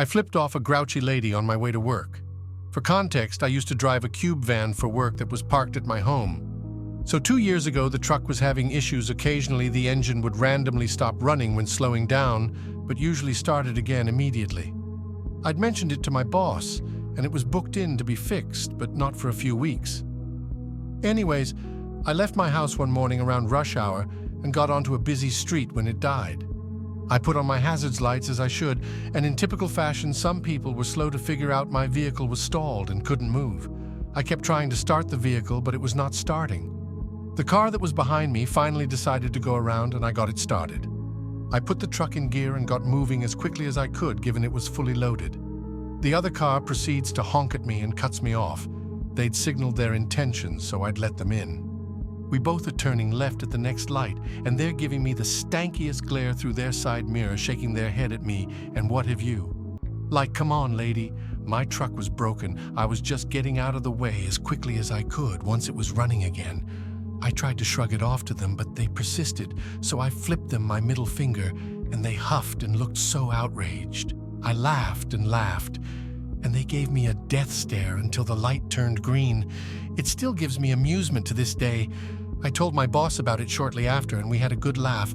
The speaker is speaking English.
I flipped off a grouchy lady on my way to work. For context, I used to drive a cube van for work that was parked at my home. So 2 years ago, the truck was having issues. Occasionally, the engine would randomly stop running when slowing down, but usually started again immediately. I'd mentioned it to my boss, and it was booked in to be fixed, but not for a few weeks. Anyways, I left my house one morning around rush hour and got onto a busy street when it died. I put on my hazards lights as I should, and in typical fashion, some people were slow to figure out my vehicle was stalled and couldn't move. I kept trying to start the vehicle, but it was not starting. The car that was behind me finally decided to go around, and I got it started. I put the truck in gear and got moving as quickly as I could, given it was fully loaded. The other car proceeds to honk at me and cuts me off. They'd signaled their intentions, so I'd let them in. We both are turning left at the next light, and they're giving me the stankiest glare through their side mirror, shaking their head at me, and what have you? Like, come on, lady. My truck was broken. I was just getting out of the way as quickly as I could once it was running again. I tried to shrug it off to them, but they persisted, so I flipped them my middle finger, and they huffed and looked so outraged. I laughed and laughed, and they gave me a death stare until the light turned green. It still gives me amusement to this day. I told my boss about it shortly after, and we had a good laugh.